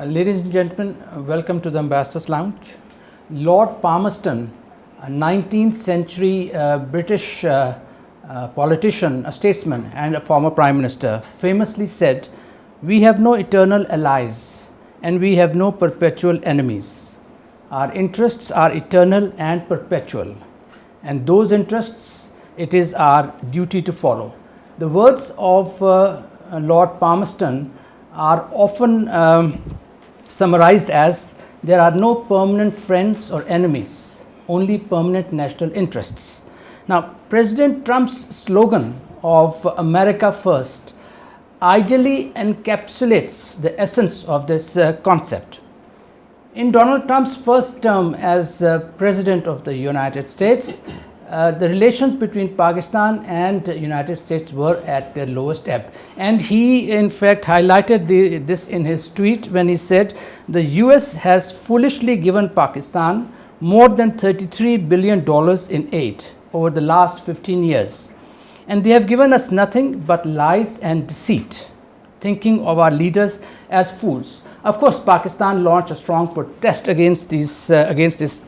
Ladies and gentlemen, welcome to the Ambassador's Lounge. Lord Palmerston, a 19th century British politician, a statesman and a former Prime Minister, famously said, "We have no eternal allies and we have no perpetual enemies. Our interests are eternal and perpetual, and those interests it is our duty to follow." The words of Lord Palmerston are often summarized as, "There are no permanent friends or enemies, only permanent national interests." Now, President Trump's slogan of America First ideally encapsulates the essence of this concept. In Donald Trump's first term as President of the United States, the relations between Pakistan and the United States were at their lowest ebb. And he, in fact, highlighted this in his tweet when he said, "The US has foolishly given Pakistan more than $33 billion in aid over the last 15 years. And they have given us nothing but lies and deceit, thinking of our leaders as fools." Of course, Pakistan launched a strong protest against this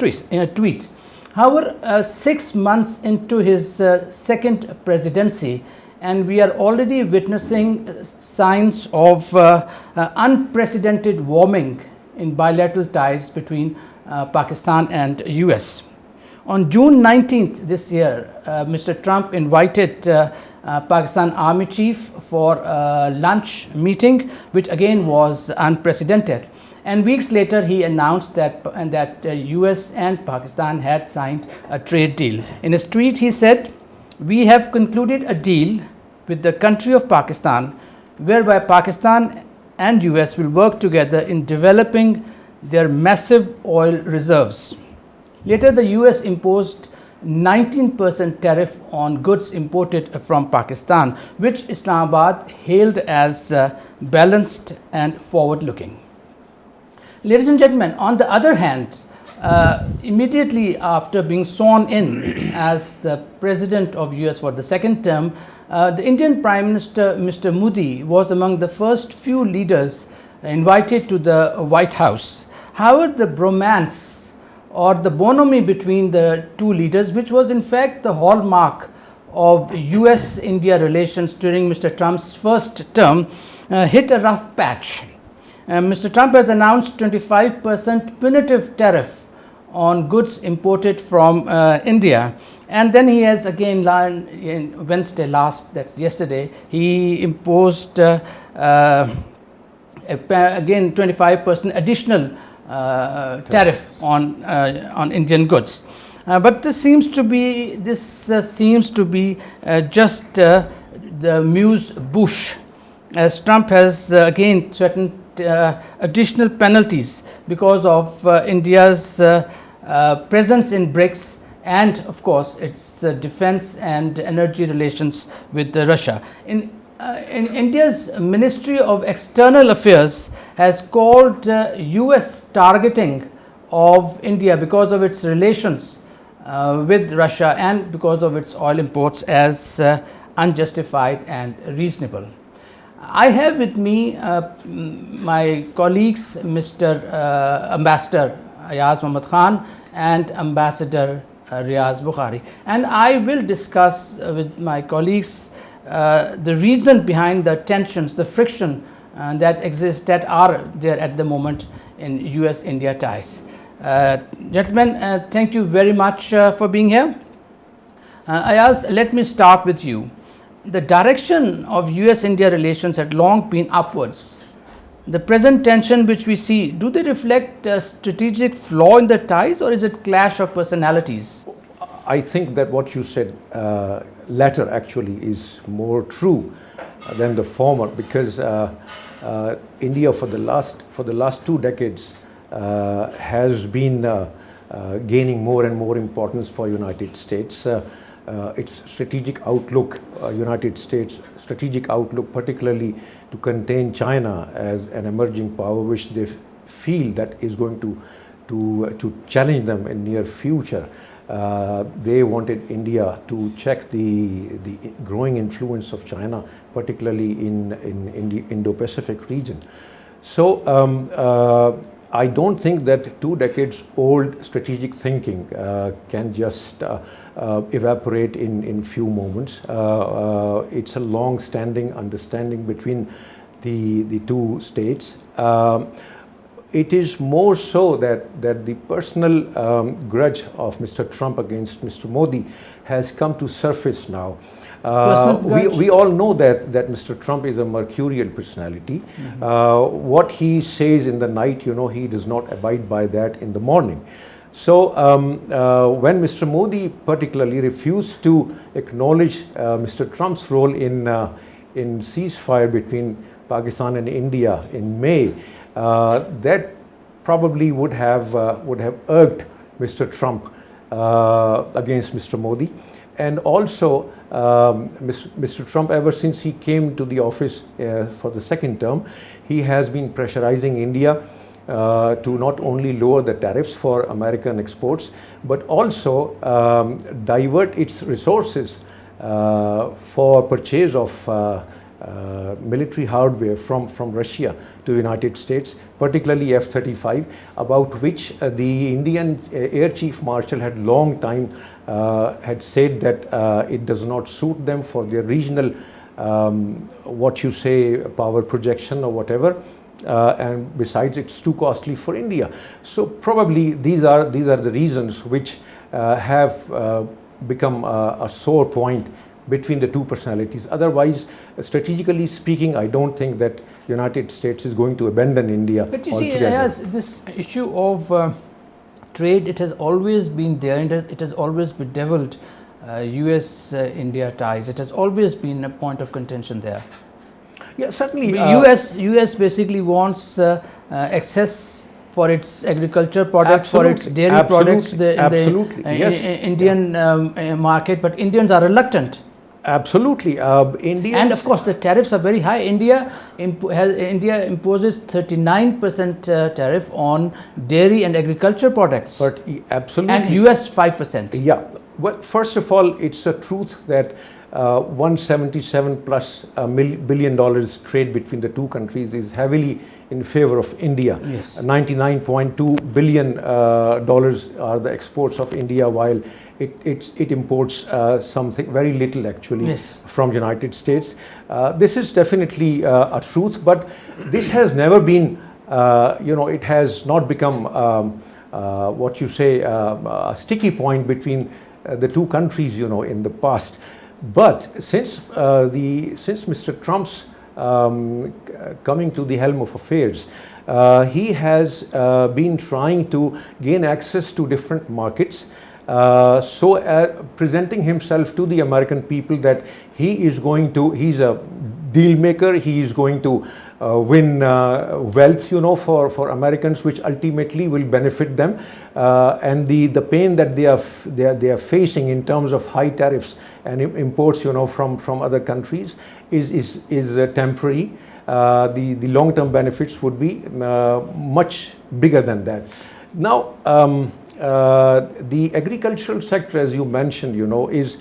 tweet. However, 6 months into his second presidency, and we are already witnessing signs of unprecedented warming in bilateral ties between Pakistan and US. On June 19th this year, Mr. Trump invited Pakistan Army Chief for a lunch meeting, which again was unprecedented. And weeks later, he announced that US and Pakistan had signed a trade deal. In his tweet, he said, "We have concluded a deal with the country of Pakistan, whereby Pakistan and US will work together in developing their massive oil reserves." Later, the US imposed 19% tariff on goods imported from Pakistan, which Islamabad hailed as balanced and forward-looking. Ladies and gentlemen, on the other hand, immediately after being sworn in as the President of US for the second term, the Indian Prime Minister, Mr. Modi, was among the first few leaders invited to the White House. However, the bromance or the bonhomie between the two leaders, which was in fact the hallmark of US-India relations during Mr. Trump's first term, hit a rough patch. Mr. Trump has announced 25% punitive tariff on goods imported from India. And then he has again, Wednesday last, that's yesterday, he imposed again 25% additional tariff on Indian goods. But this seems to be just the amuse-bouche, as Trump has again threatened additional penalties because of India's presence in BRICS and, of course, its defense and energy relations with Russia. In India's Ministry of External Affairs has called US targeting of India because of its relations with Russia and because of its oil imports as unjustified and reasonable. I have with me my colleagues, Mr. Ambassador Ayaz Muhammad Khan and Ambassador Riaz Bukhari, and I will discuss with my colleagues the reason behind the tensions, the friction that are there at the moment in US-India ties. Gentlemen, thank you very much for being here. Ayaz, let me start with you. The direction of US-India relations had long been upwards. The present tension which we see, do they reflect a strategic flaw in the ties, or is it clash of personalities? I think that what you said latter actually is more true than the former, because India for the last 2 decades has been gaining more and more importance for United States. Its strategic outlook, United States strategic outlook, particularly to contain China as an emerging power, which they feel that is going to challenge them in near future. They wanted India to check the growing influence of China, particularly in the Indo-Pacific region. So I don't think that 2 decades old strategic thinking can just evaporate in few moments. It's a long standing understanding between the two states. It is more so that the personal grudge of Mr. Trump against Mr. Modi has come to surface now. We all know that Mr. Trump is a mercurial personality. What he says in the night, you know, he does not abide by that in the morning. So when Mr. Modi particularly refused to acknowledge Mr. Trump's role in ceasefire between Pakistan and India in May, that probably would have irked Mr. Trump against Mr. Modi. And also, Mr. Trump, ever since he came to the office for the second term, he has been pressurizing India to not only lower the tariffs for American exports, but also divert its resources for purchase of military hardware from Russia to United States, particularly F-35, about which the Indian Air Chief Marshal had long time had said that it does not suit them for their regional, what you say, power projection or whatever, and besides it's too costly for India. So probably these are the reasons which have become a sore point between the two personalities. Otherwise, strategically speaking, I don't think that United States is going to abandon India But you altogether. see, as this issue of trade, it has always been there, and it has always bedeviled US-India ties. It has always been a point of contention there. Yeah, certainly. US basically wants access for its agriculture products, for its dairy products in the Indian market, but Indians are reluctant. Absolutely. India, and of course the tariffs are very high. India imposes 39% tariff on dairy and agriculture products. But absolutely. And US 5%. Yeah. Well, first of all, it's a truth that $177 plus billion trade between the two countries is heavily in favor of India. Yes. $99.2 billion are the exports of India, while it imports something very little actually, yes, from United States. This is definitely a truth, but this has never been, it has not become what you say a sticky point between the two countries, in the past. But since Mr. Trump's coming to the helm of affairs, he has been trying to gain access to different markets, presenting himself to the American people that he's a deal maker, he is going to win wealth, for Americans, which ultimately will benefit them, and the pain that they are facing in terms of high tariffs and imports, from other countries is temporary. The long-term benefits would be much bigger than that. Now, the agricultural sector, as you mentioned, is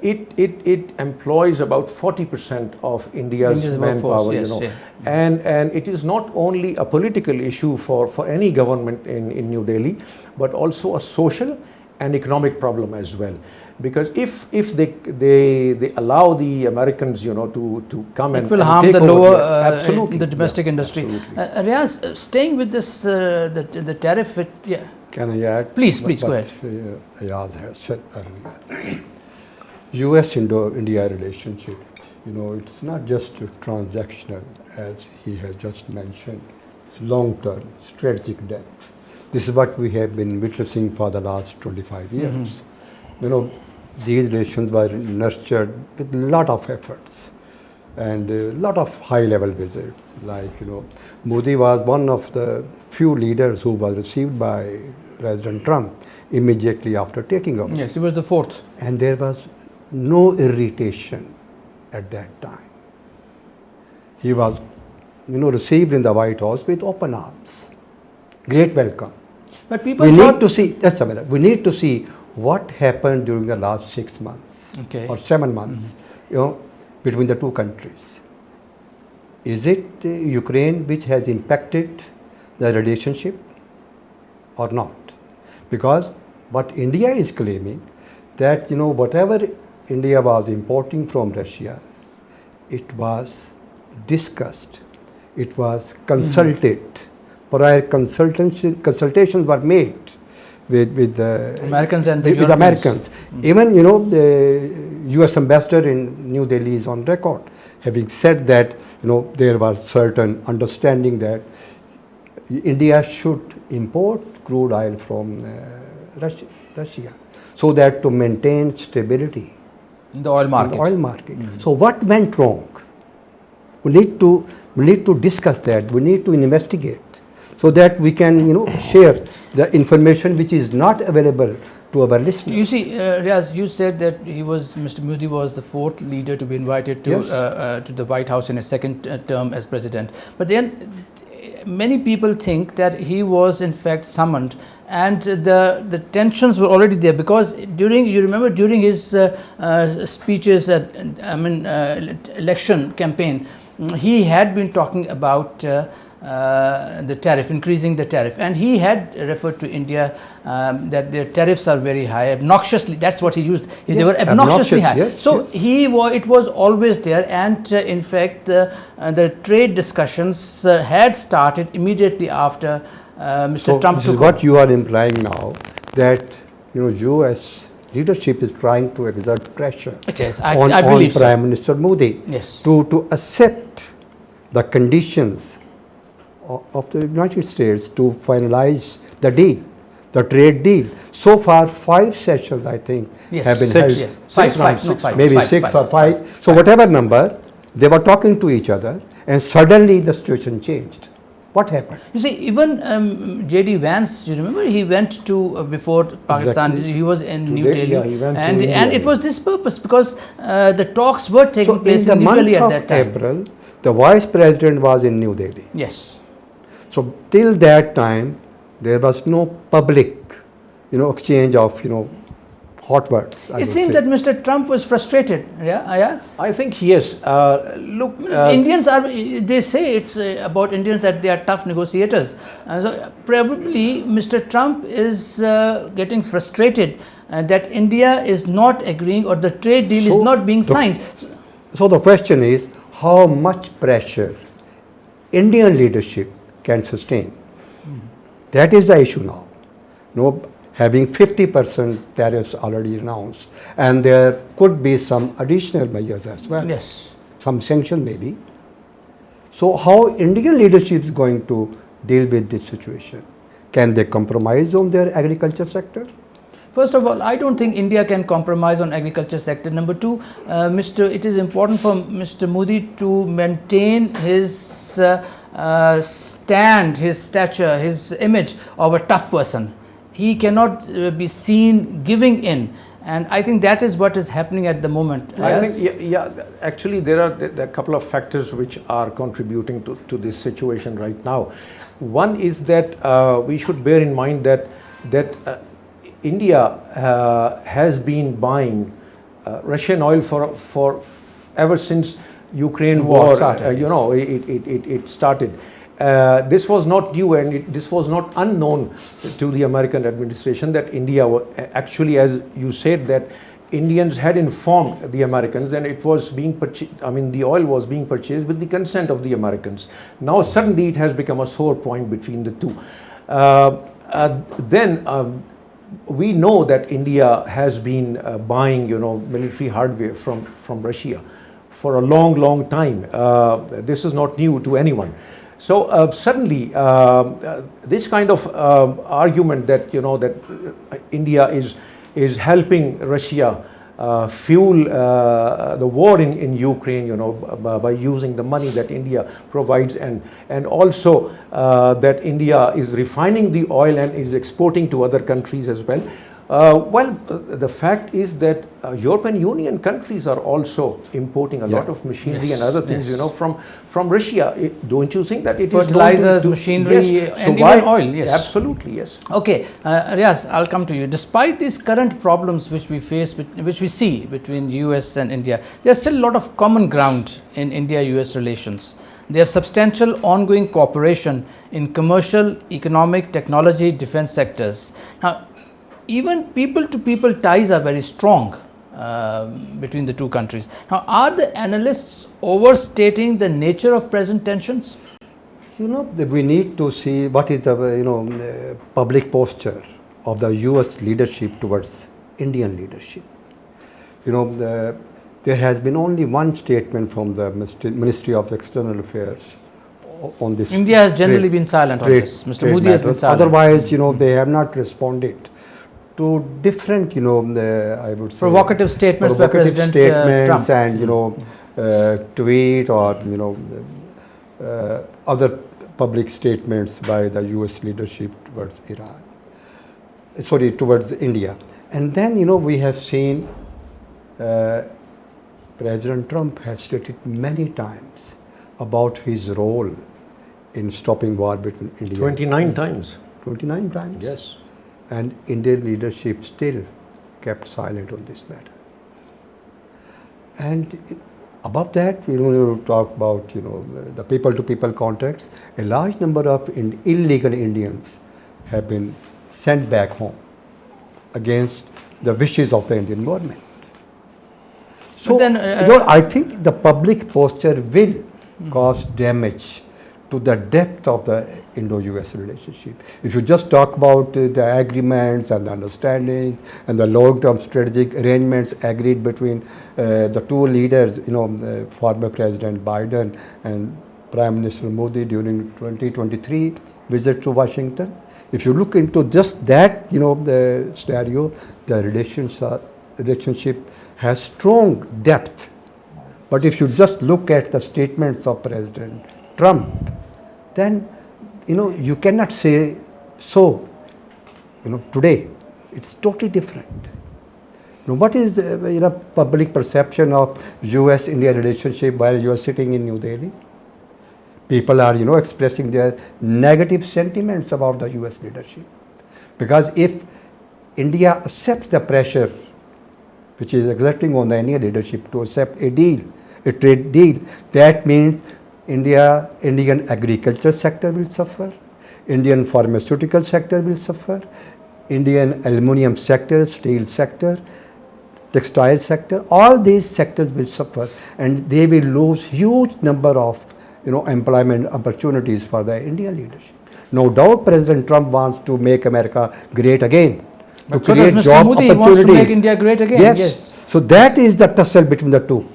it employs about 40% of India's manpower, yes, yeah. And it is not only a political issue for any government in New Delhi, but also a social and economic problem as well. Because if they allow the Americans, to come and it will harm the lower absolutely, the domestic industry. Riaz, staying with this the tariff, yeah. Can I add? Please go ahead. Ayaz has said earlier. US-India relationship, it's not just transactional, as he has just mentioned. It's long-term, strategic depth. This is what we have been witnessing for the last 25 years. Mm-hmm. These relations were nurtured with a lot of efforts and a lot of high-level visits. Like, Modi was one of the few leaders who was received by President Trump immediately after taking over. Yes, he was the fourth. And there was no irritation at that time. He was, received in the White House with open arms. Great welcome. But people need to see, just a minute, we need to see what happened during the last 6 months or 7 months, between the two countries. Is it Ukraine which has impacted the relationship or not? Because what India is claiming that whatever India was importing from Russia, it was discussed, it was consulted, prior consultations were made with the Americans and the with Americans. Even the U.S. ambassador in New Delhi is on record having said that there was certain understanding that India should import crude oil from Russia, so that to maintain stability in the oil market. So what went wrong? We need to discuss that. We need to investigate so that we can share the information which is not available to our listeners. You see, Riaz, you said that Mr. Modi was the fourth leader to be invited to Yes. to the White House in his second term as president. But then many people think that he was in fact summoned, and the tensions were already there, because during his speeches election campaign, he had been talking about the tariff, increasing the tariff, and he had referred to India that their tariffs are very high, obnoxiously. That's what he used. They were obnoxiously high. Yes, so it was always there, and in fact the trade discussions had started immediately after Mr. Trump this is took what you are implying now, that U.S. leadership is trying to exert pressure It is. on I believe so. Prime Minister Modi Yes. to accept the conditions of the United States to finalize the deal, the trade deal. So far, 5 sessions, I think, Yes. have been Six, held. yes. Five, Maybe five, 6 five. or 5. So whatever number, they were talking to each other, and suddenly the situation changed. What happened? You see, even J.D. Vance, you remember, he went to before Pakistan. Exactly. He was in New Delhi, Delhi, yeah, he went to and India. it was this purpose, because the talks were taking place in in the New month Delhi at of that time. April, the Vice President was in New Delhi. Yes. So till that time, there was no public, exchange of, hot words. It seems that Mr. Trump was frustrated. Yeah, yes. I think yes. Look, Indians are. They say it's about Indians that they are tough negotiators. So probably Mr. Trump is getting frustrated that India is not agreeing, or the trade deal is not being signed. So the question is, how much pressure Indian leadership can sustain? That is the issue now. Having 50% tariffs already announced, and there could be some additional measures as well. Yes. Some sanction maybe. So how Indian leadership is going to deal with this situation? Can they compromise on their agriculture sector? First of all, I don't think India can compromise on agriculture sector. Number two, it is important for Mr. Modi to maintain his stand, his stature, his image of a tough person. He cannot be seen giving in, and I think that is what is happening at the moment. I think, actually there are a couple of factors which are contributing to this situation right now. One is that we should bear in mind that India has been buying Russian oil for ever since Ukraine war started. It started. This was not new, and this was not unknown to the American administration, that India actually, as you said, that Indians had informed the Americans, and it was being purchased. The oil was being purchased with the consent of the Americans. Now suddenly it has become a sore point between the two. Then we know that India has been buying, military hardware from Russia for a long time. This is not new to anyone. So suddenly, this kind of argument that that India is helping Russia fuel the war in Ukraine, by using the money that India provides, and also that India is refining the oil and is exporting to other countries as well. The fact is that European Union countries are also importing a lot of machinery and other things, from Russia. Don't you think that it fertilizers, machinery, and even oil? Yes, absolutely, yes. Okay, Riaz, I'll come to you. Despite these current problems which we face, which we see between US and India, there's still a lot of common ground in India-US relations. They have substantial ongoing cooperation in commercial, economic, technology, defense sectors. Now, even people-to-people ties are very strong between the two countries. Now, are the analysts overstating the nature of present tensions? We need to see what is the public posture of the U.S. leadership towards Indian leadership. There has been only one statement from the Ministry of External Affairs on this. India has generally been silent on this. Mr. Modi has been silent. Otherwise, they have not responded to different, I would say, provocative statements by President Trump, and tweet or other public statements by the U.S. leadership towards towards India. And then, we have seen President Trump has stated many times about his role in stopping war between India. 29 times. 29 times. Yes. And Indian leadership still kept silent on this matter. And above that, we talk about the people-to-people contacts. A large number of illegal Indians have been sent back home against the wishes of the Indian government. So, then, I think the public posture will cause damage to the depth of the Indo-US relationship. If you just talk about the agreements and the understandings and the long-term strategic arrangements agreed between the two leaders, former President Biden and Prime Minister Modi during 2023 visit to Washington. If you look into just that, the scenario, the relationship has strong depth. But if you just look at the statements of President Trump, then you cannot say so. Today it's totally different. What is the public perception of U.S.-India relationship while you are sitting in New Delhi? People are expressing their negative sentiments about the U.S. leadership, because if India accepts the pressure which is exerting on the Indian leadership to accept a trade deal, that means Indian agriculture sector will suffer, Indian pharmaceutical sector will suffer, Indian aluminium sector, steel sector, textile sector, all these sectors will suffer, and they will lose huge number of employment opportunities for the Indian leadership. No doubt President Trump wants to make America great again. But so does Mr. Modi. He wants to make India great again. Yes. So that is the tussle between the two.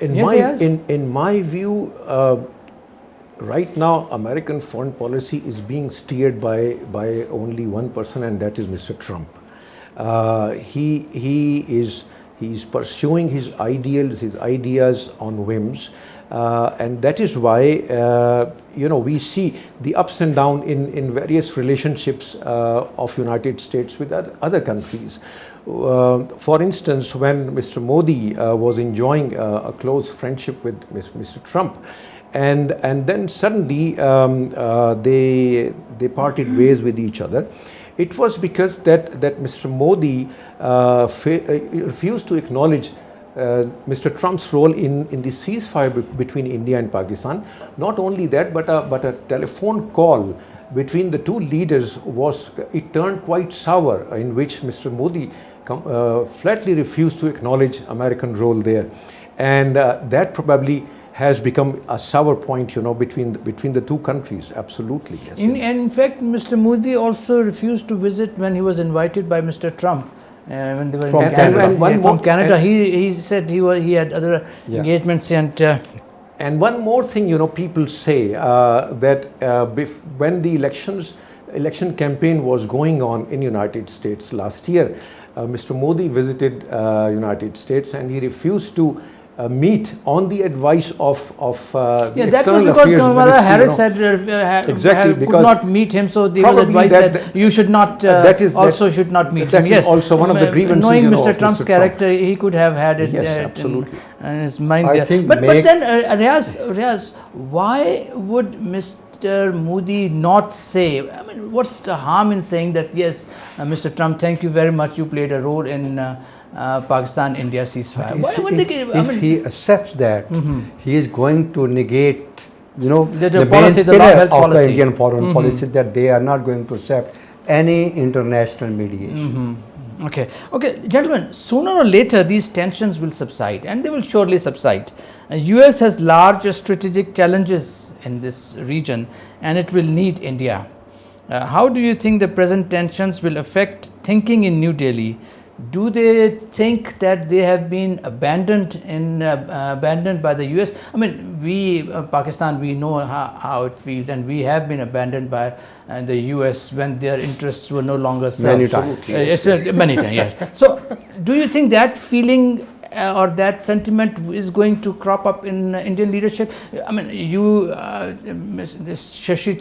In my view, right now American foreign policy is being steered by only one person, and that is Mr. Trump. He is pursuing his ideals, his ideas on whims. And that is why we see the ups and downs in various relationships of United States with other countries. For instance, when Mr. Modi was enjoying a close friendship with Mr. Trump, and then suddenly they parted ways with each other, it was because that Mr. Modi refused to acknowledge Mr. Trump's role in the ceasefire between India and Pakistan. Not only that, but a telephone call between the two leaders it turned quite sour, in which Mr. Modi flatly refused to acknowledge American role there, and that probably has become a sour point, between the two countries. Absolutely, yes. In fact, Mr. Modi also refused to visit when he was invited by Mr. Trump. When they were from in Canada. Canada. From Canada, he said he had other engagements, and one more thing, people say that when the election campaign was going on in United States last year, Mr. Modi visited United States, and he refused to meet on the advice of that was because Kamala Harris could not meet him, so there was advice that you should not should not meet him. Yes, also one of the grievances. Knowing Mr. Trump's character, he could have had it in his mind there. But then, Riaz, why would Mr. Modi not say? I mean, what's the harm in saying that, yes, Mr. Trump, thank you very much, you played a role in Pakistan-India ceasefire. If he accepts that, he is going to negate, the policy, main pillar of policy. the Indian foreign policy, that they are not going to accept any international mediation. Okay, gentlemen, sooner or later these tensions will subside, and they will surely subside. US has large strategic challenges in this region, and it will need India. How do you think the present tensions will affect thinking in New Delhi? Do they think that they have been abandoned by the US? I mean, we, Pakistan, we know how it feels, and we have been abandoned by the US when their interests were no longer served. Many times. Many times, yes. So, do you think that feeling or that sentiment is going to crop up in Indian leadership? I mean, Mr. Shashi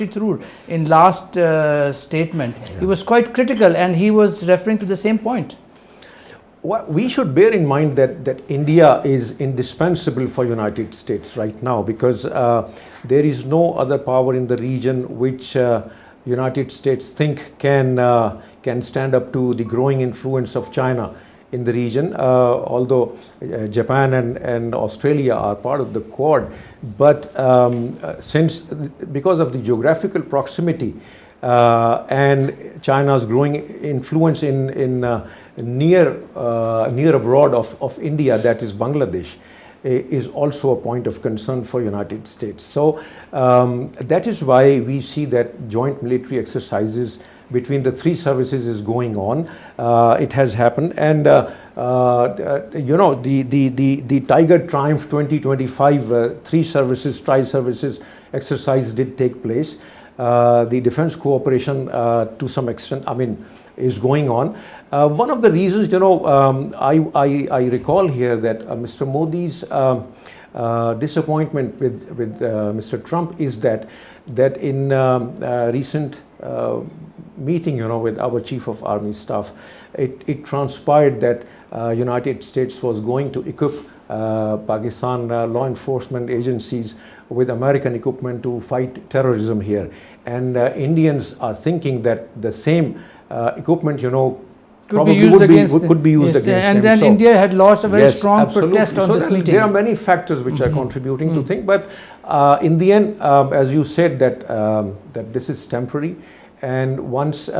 Tharoor, in last statement, he was quite critical, and he was referring to the same point. Well, we should bear in mind that India is indispensable for United States right now, because there is no other power in the region which United States think can stand up to the growing influence of China in the region, although Japan and Australia are part of the Quad. But because of the geographical proximity and China's growing influence in near abroad of India, that is Bangladesh, is also a point of concern for United States. So that is why we see that joint military exercises between the three services is going on. It has happened, and the Tiger Triumph 2025 three services, tri-services exercise did take place. The defense cooperation to some extent, is going on. One of the reasons, I recall here that Mr. Modi's disappointment with Mr. Trump is that in recent meeting, with our Chief of Army Staff, it transpired that United States was going to equip Pakistan law enforcement agencies with American equipment to fight terrorism here. And Indians are thinking that the same equipment, could be used against them. And then India had lost a very strong protest on this meeting. There are many factors which are contributing to think, but in the end, as you said, that this is temporary, and once the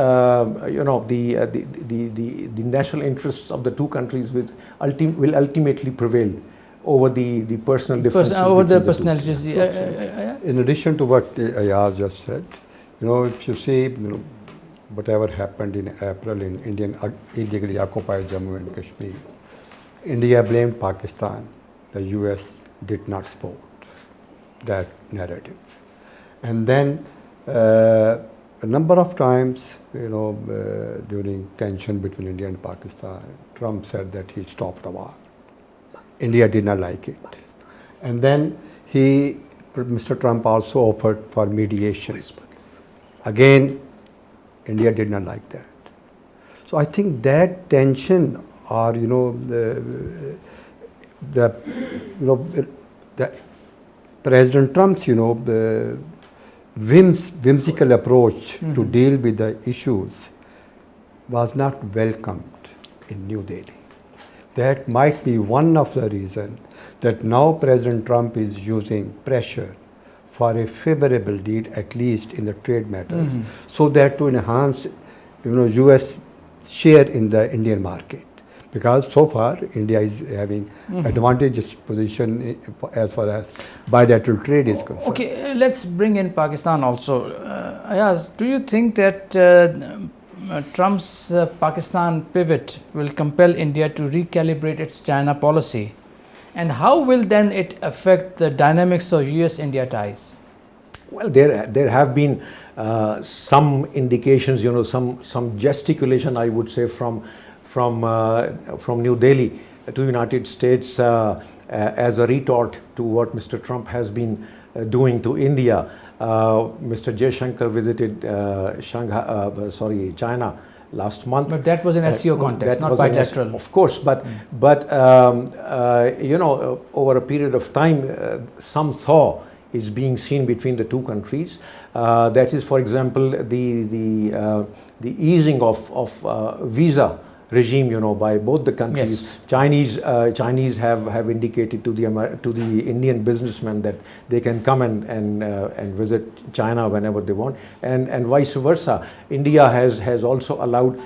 national interests of the two countries will ultimately prevail over the personal differences. Over the personalities. In addition to what Ayaz just said, if you see, whatever happened in April in Indian illegally occupied Jammu and Kashmir, India blamed Pakistan. The US did not support that narrative. And then a number of times, during tension between India and Pakistan, Trump said that he stopped the war. India did not like it. And then Mr. Trump also offered for mediation. Again, India did not like that. So I think that tension, or the President Trump's the whimsical approach to deal with the issues was not welcomed in New Delhi. That might be one of the reasons that now President Trump is using pressure for a favorable deal, at least in the trade matters, so that to enhance, U.S. share in the Indian market. Because so far, India is having advantageous position as far as bilateral trade is concerned. Okay, let's bring in Pakistan also. Ayaz, do you think that Trump's Pakistan pivot will compel India to recalibrate its China policy? And how will then it affect the dynamics of US-India ties? Well, there have been some indications, some gesticulation, I would say, from New Delhi to United States as a retort to what Mr. Trump has been doing to India. Mr. Jaishankar visited China last month. But that was in SEO context, not bilateral. Of course, but over a period of time, some saw is being seen between the two countries. That is, for example, the easing of visa regime, by both the countries. Yes. Chinese have indicated to the Indian businessmen that they can come and visit China whenever they want, and vice versa. India has also allowed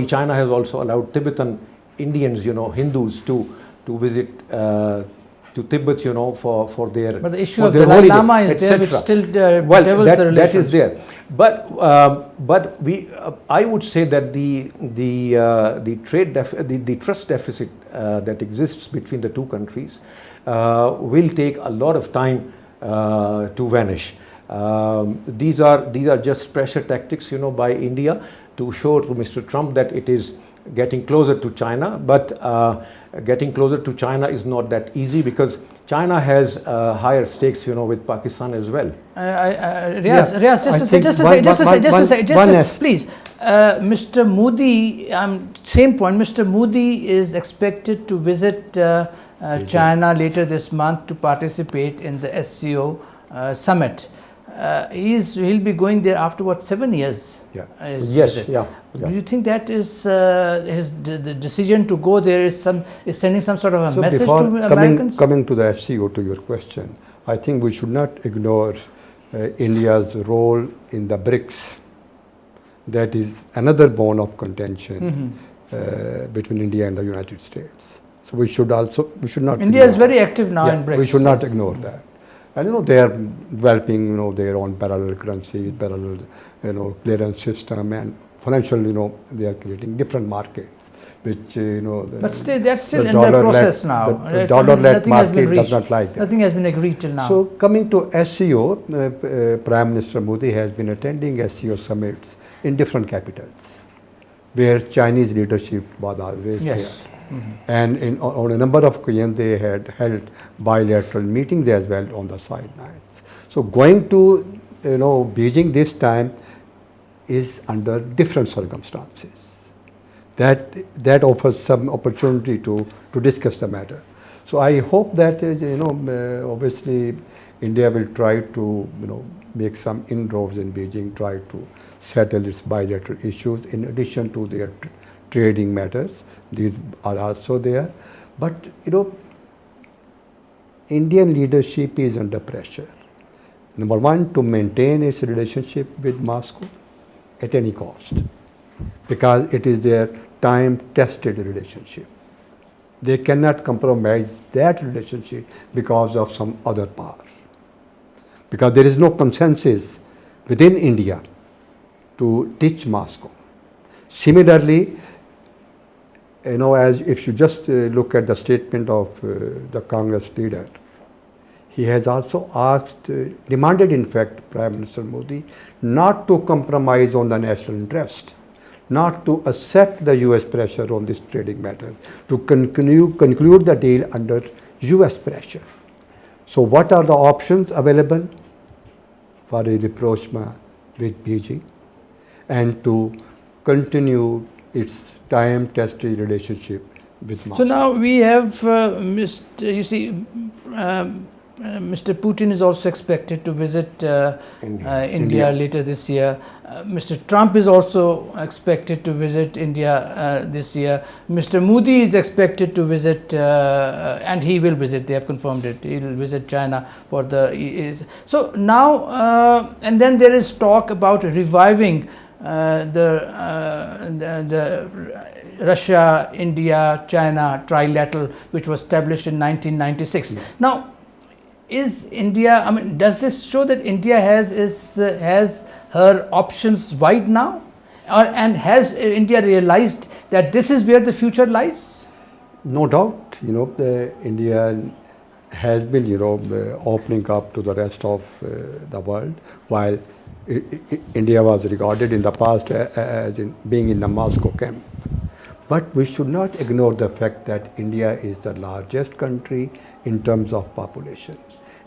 China has also allowed Tibetan Indians, Hindus to visit to Tibet, for their. But the issue of Dalai Lama is there, which still bedevils the relations. That is there. But I would say that the trust deficit that exists between the two countries will take a lot of time to vanish. These are just pressure tactics, by India to show to Mr. Trump that it is getting closer to China, but getting closer to China is not that easy, because China has higher stakes, with Pakistan as well. Riaz, please. Mr. Modi, same point. Mr. Modi is expected to visit China later this month to participate in the SCO summit. He'll be going there after 7 years? Yeah. Yes. Yeah. Do you think that is the decision to go there is sending some sort of a message to Americans? Coming to the SCO, to your question, I think we should not ignore India's role in the BRICS. That is another bone of contention between India and the United States. So we should not. India is very active now in BRICS. We should not ignore that. And they are developing their own parallel currency, parallel clearance system, and financial they are creating different markets, which But still, that's still under process now. The dollar-led market does not like that. Nothing has been agreed till now. So coming to SCO, Prime Minister Modi has been attending SCO summits in different capitals, where Chinese leadership was always there. And on a number of occasions they had held bilateral meetings as well on the sidelines. So going to Beijing this time is under different circumstances. That offers some opportunity to discuss the matter. So I hope that obviously India will try to make some inroads in Beijing, try to settle its bilateral issues in addition to their trading matters. These are also there. But, Indian leadership is under pressure. Number one, to maintain its relationship with Moscow at any cost, because it is their time-tested relationship. They cannot compromise that relationship because of some other power. Because there is no consensus within India to ditch Moscow. Similarly, as if you just look at the statement of the Congress leader, he has also demanded in fact, Prime Minister Modi, not to compromise on the national interest, not to accept the US pressure on this trading matter, to conclude the deal under US pressure. So what are the options available for a rapprochement with Beijing and to continue its time-tested relationship with Moscow? So now we have, Mr. Putin is also expected to visit India later this year. Mr. Trump is also expected to visit India this year. Mr. Modi is expected to visit, and he will visit, they have confirmed it, he will visit China for so now, and then there is talk about reviving the Russia, India, China trilateral, which was established in 1996. Now, is India, does this show that India has her options wide now? And has India realized that this is where the future lies? No doubt, India has been, opening up to the rest of the world, while India was regarded in the past as being in the Moscow camp. But we should not ignore the fact that India is the largest country in terms of population.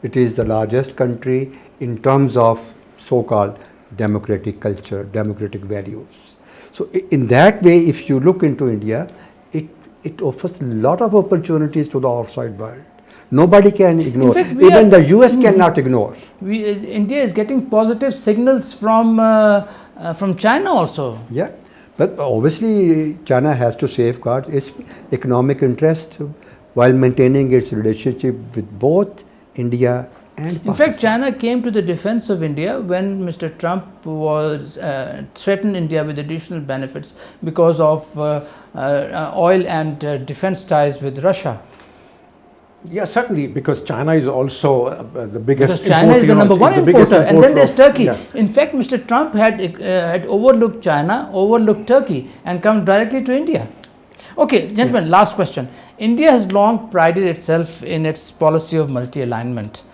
It is the largest country in terms of so-called democratic culture, democratic values. So in that way, if you look into India, it offers a lot of opportunities to the outside world. Nobody can ignore. fact, Even the US cannot ignore. India is getting positive signals from China also. Yeah, but obviously China has to safeguard its economic interest while maintaining its relationship with both India and Pakistan. In fact, China came to the defense of India when Mr. Trump was threatened India with additional benefits because of oil and defense ties with Russia. Yeah, certainly, because China is also the biggest. Because China is the number one importer, and then there's Turkey. Yeah. In fact, Mr. Trump had overlooked China, overlooked Turkey, and come directly to India. Okay, gentlemen, last question. India has long prided itself in its policy of multi-alignment,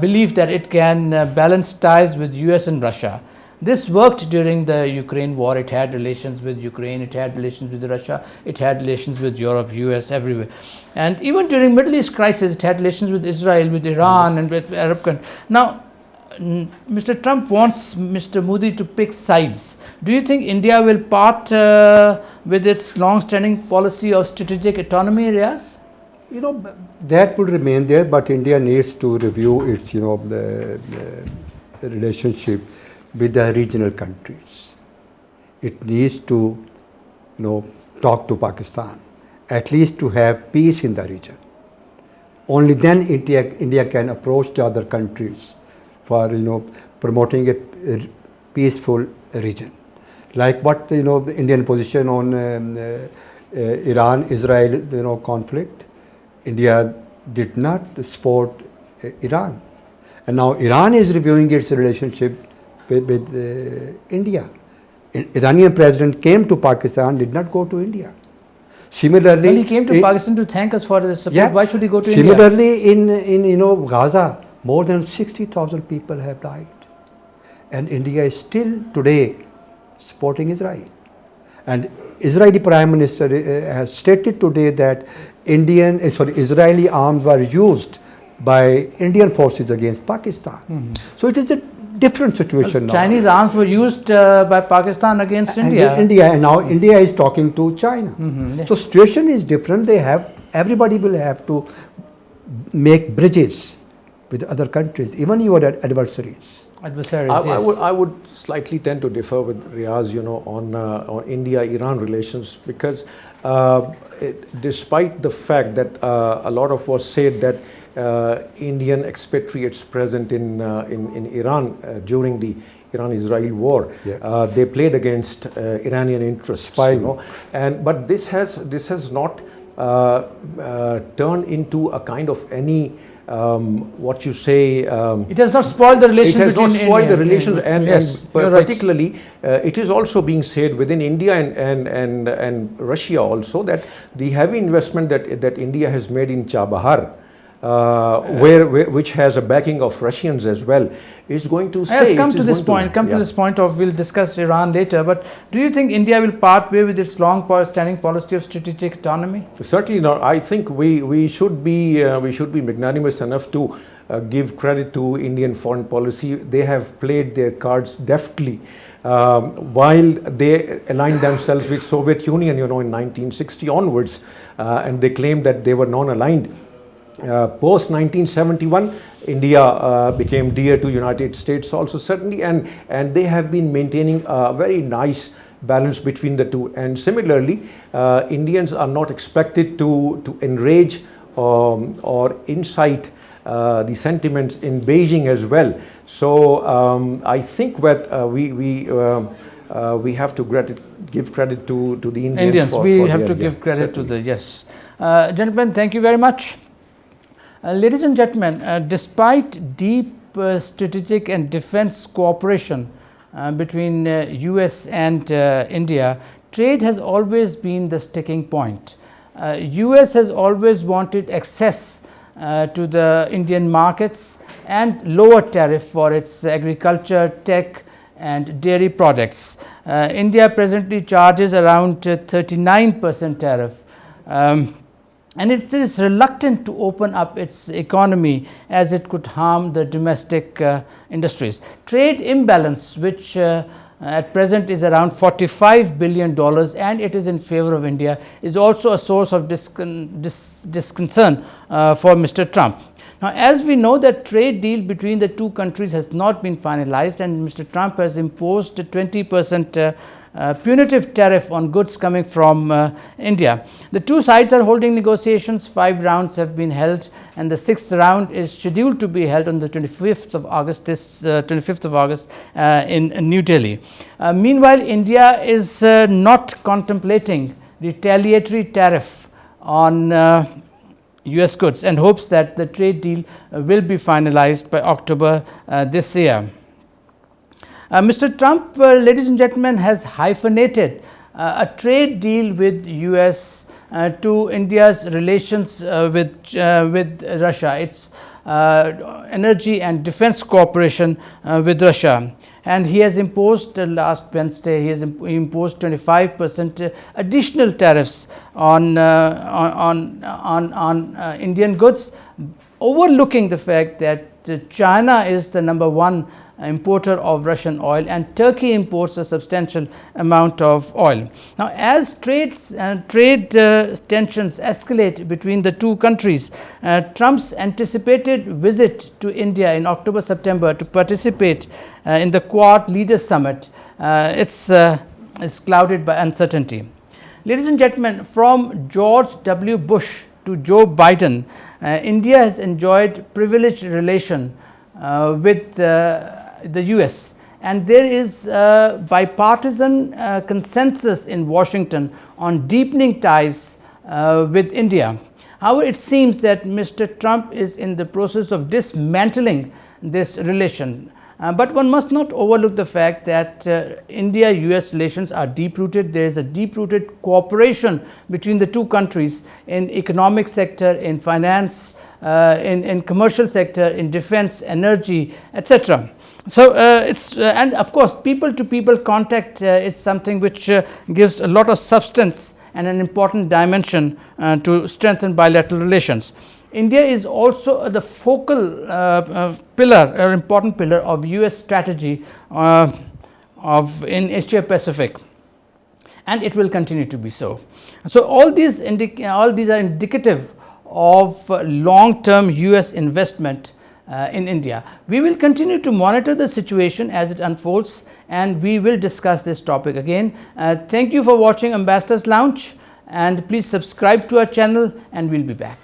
believed that it can balance ties with US and Russia. This worked during the Ukraine war. It had relations with Ukraine, it had relations with Russia, it had relations with Europe, US, everywhere. And even during Middle East crisis, it had relations with Israel, with Iran, and with Arab countries. Now, Mr. Trump wants Mr. Modi to pick sides. Do you think India will part with its long-standing policy of strategic autonomy areas? You know, that will remain there, but India needs to review its, the relationship with the regional countries. It needs to, talk to Pakistan, at least to have peace in the region. Only then India can approach the other countries for, promoting a peaceful region. Like what, the Indian position on Iran-Israel, conflict. India did not support Iran. And now Iran is reviewing its relationship with India. Iranian president came to Pakistan, did not go to India. Similarly, well, he came to Pakistan to thank us for the support. Yeah, why should he go to similarly, India? in Gaza, more than 60,000 people have died, and India is still today supporting Israel. And Israeli Prime Minister has stated today that Israeli arms were used by Indian forces against Pakistan. So it is a different situation now. Chinese arms were used by Pakistan against India. And now India is talking to China. Yes. So situation is different. Everybody will have to make bridges with other countries, even your adversaries. Yes. I would slightly tend to differ with Riaz, on India-Iran relations, because despite the fact that a lot of was said that Indian expatriates present in Iran during the Iran-Israel war, they played against Iranian interests. But this has not turned into a kind of any what you say. It has not spoiled the relations. It has not spoiled the relations, and particularly right. It is also being said within India and Russia also that the heavy investment that India has made in Chabahar, which has a backing of Russians as well, is going to stay. Yes, come to this point of, we'll discuss Iran later, but do you think India will part way with its long-standing policy of strategic autonomy? Certainly not. I think we should be magnanimous enough to give credit to Indian foreign policy. They have played their cards deftly. While they aligned themselves with Soviet Union, in 1960 onwards, and they claimed that they were non-aligned. Post 1971, India became dear to United States also, certainly, and they have been maintaining a very nice balance between the two. And similarly, Indians are not expected to enrage or incite the sentiments in Beijing as well. So I think that we have to give credit to the Indians. We have to give credit to the, yes. Gentlemen, thank you very much. Ladies and gentlemen, despite deep strategic and defense cooperation between US and India, trade has always been the sticking point. US has always wanted access to the Indian markets and lower tariff for its agriculture, tech and dairy products. India presently charges around 39% tariff. And it is reluctant to open up its economy as it could harm the domestic industries. Trade imbalance, which at present is around $45 billion, and it is in favor of India, is also a source of disconcern for Mr. Trump. Now, as we know, that trade deal between the two countries has not been finalized, and Mr. Trump has imposed a 20% punitive tariff on goods coming from India. The two sides are holding negotiations. 5 rounds have been held, and the 6th round is scheduled to be held on the 25th of August, in New Delhi. Meanwhile, India is not contemplating retaliatory tariff on US goods and hopes that the trade deal will be finalized by October this year. Mr. Trump, ladies and gentlemen, has hyphenated a trade deal with US to India's relations with Russia. It's energy and defense cooperation with Russia. And he has imposed last Wednesday, he has imposed 25% additional tariffs on Indian goods, overlooking the fact that China is the #1 importer of Russian oil, and Turkey imports a substantial amount of oil. Now, as trade tensions escalate between the two countries, Trump's anticipated visit to India in October-September to participate in the Quad Leaders Summit, it's clouded by uncertainty. Ladies and gentlemen, from George W. Bush to Joe Biden, India has enjoyed privileged relation with the US, and there is bipartisan consensus in Washington on deepening ties with India. However, it seems that Mr. Trump is in the process of dismantling this relation. But one must not overlook the fact that India-US relations are deep-rooted. There is a deep-rooted cooperation between the two countries in economic sector, in finance, in commercial sector, in defense, energy, etc. So, and of course, people-to-people contact is something which gives a lot of substance and an important dimension to strengthen bilateral relations. India is also the focal pillar, or important pillar of US strategy in Asia Pacific, and it will continue to be so. So, all these are indicative of long-term US investment in India. We will continue to monitor the situation as it unfolds, and we will discuss this topic again. Thank you for watching Ambassador's Lounge, and please subscribe to our channel, and we'll be back.